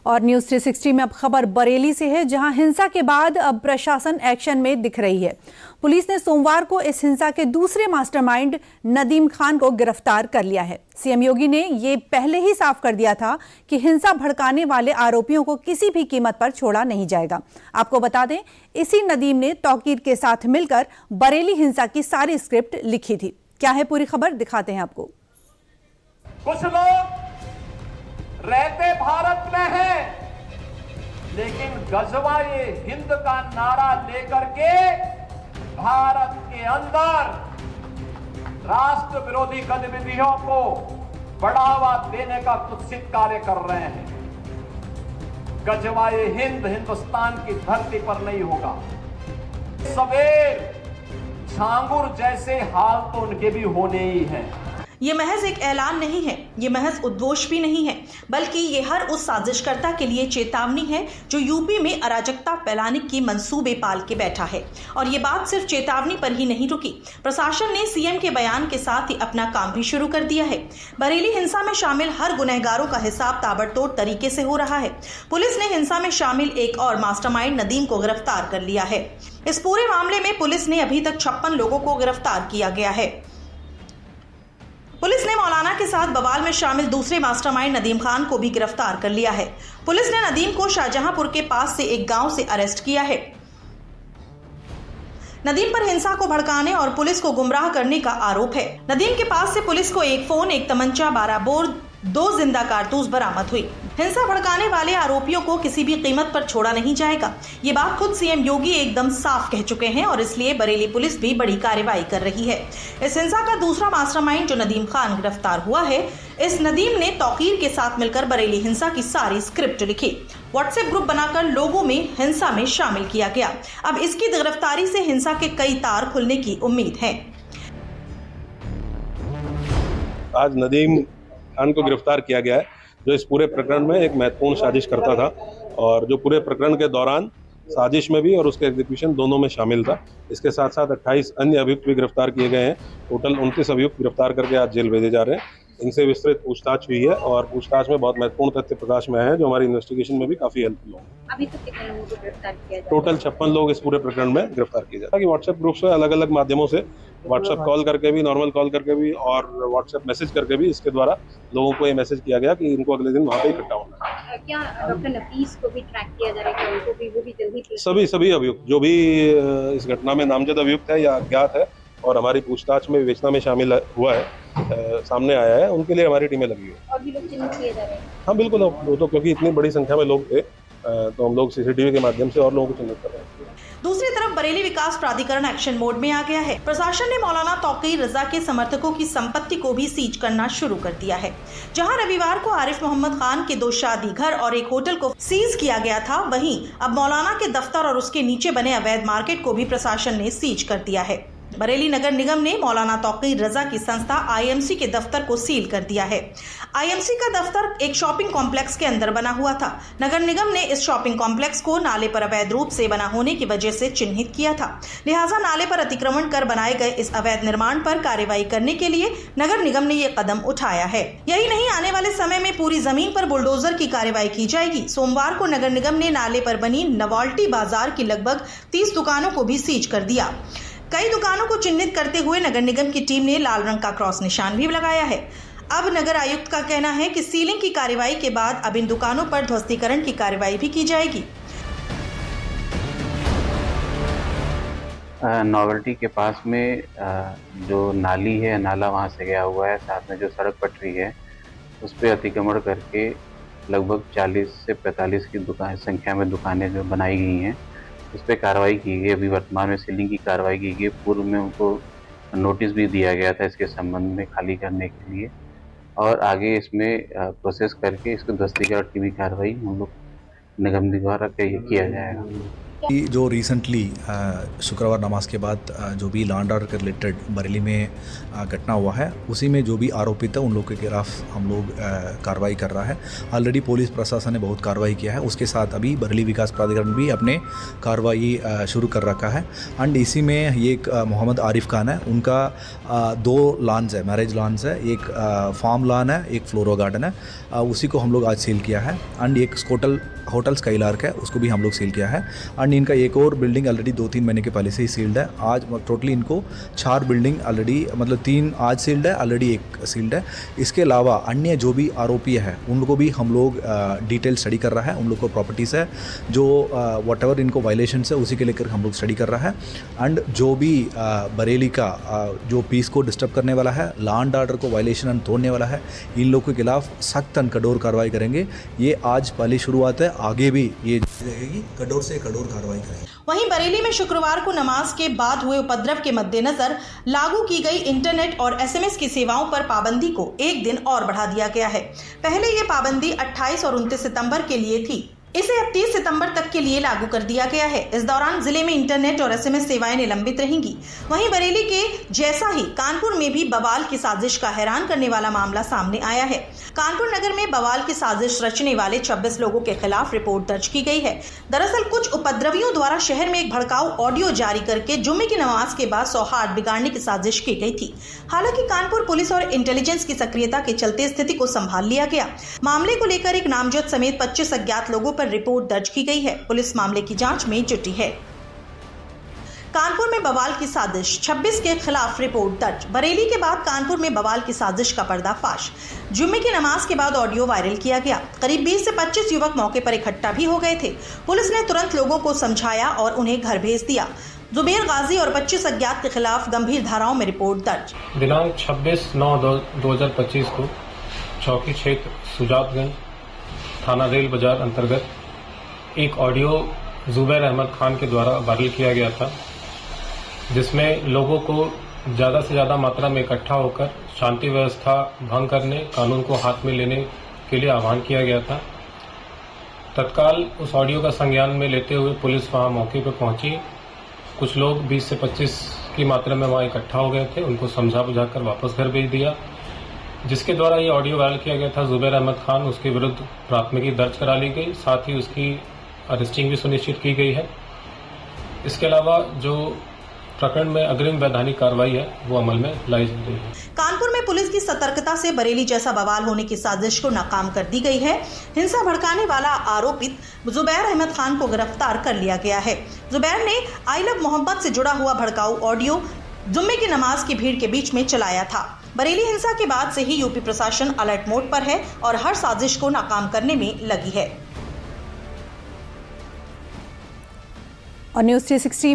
और न्यूज़ 360 में अब खबर बरेली से है, जहां हिंसा के बाद अब प्रशासन एक्शन में दिख रही है। पुलिस ने सोमवार को इस हिंसा के दूसरे मास्टरमाइंड नदीम खान को गिरफ्तार कर लिया है। सीएम योगी ने ये पहले ही साफ कर दिया था कि हिंसा भड़काने वाले आरोपियों को किसी भी कीमत पर छोड़ा नहीं जाएगा। आपको बता दें, इसी नदीम ने तौकीर के साथ मिलकर बरेली हिंसा की सारी स्क्रिप्ट लिखी थी। क्या है पूरी खबर, दिखाते हैं आपको। कुछ लोग रहते भारत में हैं, लेकिन गजवा-ए हिंद का नारा लेकर के भारत के अंदर राष्ट्र विरोधी गतिविधियों को बढ़ावा देने का कुत्सित कार्य कर रहे हैं। गजवा-ए हिंद हिंदुस्तान की धरती पर नहीं होगा। सवेर झांगुर जैसे हाल तो उनके भी होने ही हैं। ये महज एक ऐलान नहीं है, ये महज उद्घोष भी नहीं है, बल्कि ये हर उस साजिशकर्ता के लिए चेतावनी है जो यूपी में अराजकता फैलाने की मंसूबे पाल के बैठा है। और ये बात सिर्फ चेतावनी पर ही नहीं रुकी, प्रशासन ने सीएम के बयान के साथ ही अपना काम भी शुरू कर दिया है। बरेली हिंसा में शामिल हर गुनहगारों का हिसाब ताबड़तोड़ तरीके से हो रहा है। पुलिस ने हिंसा में शामिल एक और मास्टरमाइंड नदीम को गिरफ्तार कर लिया है। इस पूरे मामले में पुलिस ने अभी तक 56 लोगों को गिरफ्तार किया गया है। पुलिस ने मौलाना के साथ बवाल में शामिल दूसरे मास्टरमाइंड नदीम खान को भी गिरफ्तार कर लिया है। पुलिस ने नदीम को शाहजहांपुर के पास से एक गांव से अरेस्ट किया है। नदीम पर हिंसा को भड़काने और पुलिस को गुमराह करने का आरोप है। नदीम के पास से पुलिस को एक फोन, एक तमंचा, 12 बोर, 2 जिंदा कारतूस बरामद हुई। हिंसा भड़काने वाले आरोपियों को किसी भी कीमत पर छोड़ा नहीं जाएगा, ये बात खुद सीएम योगी एकदम साफ कह चुके हैं और इसलिए बरेली पुलिस भी बड़ी कार्रवाई कर रही है। इस हिंसा का दूसरा मास्टरमाइंड जो नदीम खान गिरफ्तार हुआ है, इस नदीम ने तौकीर के साथ मिलकर बरेली हिंसा की सारी स्क्रिप्ट लिखी। व्हाट्सएप ग्रुप बनाकर लोगों में हिंसा में शामिल किया गया। अब इसकी गिरफ्तारी से हिंसा के कई तार खुलने की उम्मीद है। आज नदीम खान को गिरफ्तार किया गया है, जो इस पूरे प्रकरण में एक महत्वपूर्ण साजिश करता था और जो पूरे प्रकरण के दौरान साजिश में भी और उसके एग्जीक्यूशन दोनों में शामिल था। इसके साथ साथ 28 अन्य अभियुक्त भी गिरफ्तार किए गए हैं। टोटल 29 अभियुक्त गिरफ्तार करके आज जेल भेजे जा रहे हैं। इनसे विस्तृत पूछताछ हुई है और पूछताछ में बहुत महत्वपूर्ण तथ्य प्रकाश में आए हैं, जो हमारी इन्वेस्टिगेशन में भी काफी हेल्पफुल होंगे। अभी तक कितने लोगों को गिरफ्तार किया गया? टोटल 56 लोग इस पूरे प्रकरण में गिरफ्तार किए जाए। व्हाट्सएप ग्रुप से अलग अलग माध्यमों से, व्हाट्सएप कॉल करके भी, नॉर्मल कॉल करके भी और व्हाट्सएप मैसेज करके भी, इसके द्वारा लोगों को ये मैसेज किया गया कि इनको अगले दिन वहाँ पे इकट्ठा होना है। क्या डॉक्टर नफीस को भी ट्रैक किया जा रहा है? उनको भी, वो भी जल्दी सभी अभियुक्त जो भी इस घटना में नामजद अभियुक्त है या अज्ञात है और हमारी पूछताछ में विवेचना में शामिल हुआ है, सामने आया है, उनके लिए हमारी टीमें लगी हुई है। और भी लोग चिन्हित किए जा रहे हैं? हाँ बिल्कुल, वो तो क्योंकि इतनी बड़ी संख्या में लोग थे तो हम लोग सीसीटीवी के माध्यम से और लोगों को चिन्हित कर रहे हैं। दूसरी तरफ बरेली विकास प्राधिकरण एक्शन मोड में आ गया है। प्रशासन ने मौलाना तौकीर रजा के समर्थकों की संपत्ति को भी सीज करना शुरू कर दिया है। जहां रविवार को आरिफ मोहम्मद खान के 2 शादी घर और एक होटल को सीज किया गया था, वहीं अब मौलाना के दफ्तर और उसके नीचे बने अवैध मार्केट को भी प्रशासन ने सीज कर दिया है। बरेली नगर निगम ने मौलाना तौकीर रजा की संस्था आईएमसी के दफ्तर को सील कर दिया है। आईएमसी का दफ्तर एक शॉपिंग कॉम्प्लेक्स के अंदर बना हुआ था। नगर निगम ने इस शॉपिंग कॉम्प्लेक्स को नाले पर अवैध रूप से बना होने की वजह से चिन्हित किया था। लिहाजा नाले पर अतिक्रमण कर बनाए गए इस अवैध निर्माण पर कार्रवाई करने के लिए नगर निगम ने ये कदम उठाया है। यही नहीं, आने वाले समय में पूरी जमीन पर बुलडोजर की कार्रवाई की जाएगी। सोमवार को नगर निगम ने नाले पर बनी नवाल्टी बाजार की लगभग 30 दुकानों को भी सीज कर दिया। कई दुकानों को चिन्हित करते हुए नगर निगम की टीम ने लाल रंग का क्रॉस निशान भी लगाया है। अब नगर आयुक्त का कहना है कि सीलिंग की कार्रवाई के बाद अब इन दुकानों पर ध्वस्तीकरण की कार्रवाई भी की जाएगी। नॉवेल्टी के पास में जो नाली है, नाला वहाँ से गया हुआ है, साथ में जो सड़क पटरी है उस पर अतिक्रमण करके लगभग 40 से 45 की संख्या में दुकानें जो बनाई गई हैं उस पर कार्रवाई की गई। अभी वर्तमान में सीलिंग की कार्रवाई की गई। पूर्व में उनको नोटिस भी दिया गया था इसके संबंध में खाली करने के लिए, और आगे इसमें प्रोसेस करके इसको ध्वस्तीकरण की भी कार्रवाई हम लोग निगम द्वारा किया जाएगा। जो रिसेंटली शुक्रवार नमाज के बाद जो भी लॉ एंड ऑर्डर के रिलेटेड बरेली में घटना हुआ है, उसी में जो भी आरोपित है उन लोगों के खिलाफ हम लोग कार्रवाई कर रहा है। ऑलरेडी पुलिस प्रशासन ने बहुत कार्रवाई किया है, उसके साथ अभी बरेली विकास प्राधिकरण भी अपने कार्रवाई शुरू कर रखा है। एंड इसी में एक मोहम्मद आरिफ खान है, उनका 2 लॉन्स है, मैरिज लॉन्स है, एक फार्म लॉन है, एक फ्लोरो गार्डन है, उसी को हम लोग आज सील किया है। एंड एक होटल स्काईलार्क है, उसको भी हम लोग सील किया है। एंड इनका एक और बिल्डिंग ऑलरेडी 2-3 महीने के पहले से ही सील्ड है। आज टोटली इनको 4 बिल्डिंग ऑलरेडी, मतलब 3 आज सील्ड है, ऑलरेडी 1 सील्ड है। इसके अलावा अन्य जो भी आरोपी है उन लोगों को भी हम लोग डिटेल स्टडी कर रहा है। उन लोग को प्रॉपर्टीज़ है जो वट एवर इनको वायलेशन है उसी के लेकर हम लोग स्टडी कर रहा है। एंड जो भी बरेली का जो पीस को डिस्टर्ब करने वाला है, लॉ एंड ऑर्डर को वायलेशन एंड तोड़ने वाला है, इन लोगों के खिलाफ सख्त एंड कठोर कार्रवाई करेंगे। ये आज पहली शुरुआत है, आगे भी ये रहेगी, कठोर से कठोर कार्रवाई करेंगे। वहीं बरेली में शुक्रवार को नमाज के बाद हुए उपद्रव के मद्देनजर लागू की गई इंटरनेट और एसएमएस की सेवाओं पर पाबंदी को 1 दिन और बढ़ा दिया गया है। पहले ये पाबंदी 28 और 29 सितंबर के लिए थी, इसे अब 30 सितंबर तक के लिए लागू कर दिया गया है। इस दौरान जिले में इंटरनेट और एसएमएस सेवाएं निलंबित रहेंगी। वहीं बरेली के जैसा ही कानपुर में भी बवाल की साजिश का हैरान करने वाला मामला सामने आया है। कानपुर नगर में बवाल की साजिश रचने वाले 26 लोगों के खिलाफ रिपोर्ट दर्ज की गई है। दरअसल कुछ उपद्रवियों द्वारा शहर में एक भड़काऊ ऑडियो जारी करके जुम्मे की नमाज के बाद सौहार्द बिगाड़ने की साजिश की गई थी। हालांकि कानपुर पुलिस और इंटेलिजेंस की सक्रियता के चलते स्थिति को संभाल लिया गया। मामले को लेकर एक नामजद समेत 25 अज्ञात लोगों पर रिपोर्ट दर्ज की गई है। पुलिस मामले की जांच में जुटी है। कानपुर में बवाल की साजिश, 26 के खिलाफ रिपोर्ट दर्ज। बरेली के बाद कानपुर में बवाल की साजिश का पर्दाफाश। जुम्मे की नमाज के बाद ऑडियो वायरल किया गया। करीब 20 से 25 युवक मौके पर इकट्ठा भी हो गए थे। पुलिस ने तुरंत लोगों को समझाया और उन्हें घर भेज दिया। जुबेर गाजी और 25 अज्ञात के खिलाफ गंभीर धाराओं में रिपोर्ट दर्ज। दिनांक 26/9/2025 को चौकी क्षेत्र सुजातगंज थाना रेल बाजार अंतर्गत एक ऑडियो जुबैर अहमद खान के द्वारा वायरल किया गया था, जिसमें लोगों को ज़्यादा से ज़्यादा मात्रा में इकट्ठा होकर शांति व्यवस्था भंग करने, कानून को हाथ में लेने के लिए आह्वान किया गया था। तत्काल उस ऑडियो का संज्ञान में लेते हुए पुलिस वहां मौके पर पहुंची। कुछ लोग 20 से 25 की मात्रा में वहां इकट्ठा हो गए थे, उनको समझा बुझाकर वापस घर भेज दिया। जिसके द्वारा ये ऑडियो वायरल किया गया था जुबैर अहमद खान, उसके विरुद्ध प्राथमिकी दर्ज करा ली गई, साथ ही उसकी अरेस्टिंग भी सुनिश्चित की गई है। इसके अलावा जो प्रकरण में अग्रिम वैधानिक कार्रवाई है वो अमल में लाई जा रही है। कानपुर में पुलिस की सतर्कता से बरेली जैसा बवाल होने की साजिश को नाकाम कर दी गई है। हिंसा भड़काने वाला आरोपित जुबैर अहमद खान को गिरफ्तार कर लिया गया है। जुबैर ने आई लव मोहम्मद से जुड़ा हुआ भड़काऊ ऑडियो जुम्मे की नमाज की भीड़ के बीच में चलाया था। बरेली हिंसा के बाद से ही यूपी प्रशासन अलर्ट मोड पर है और हर साजिश को नाकाम करने में लगी है। और न्यूज़ 360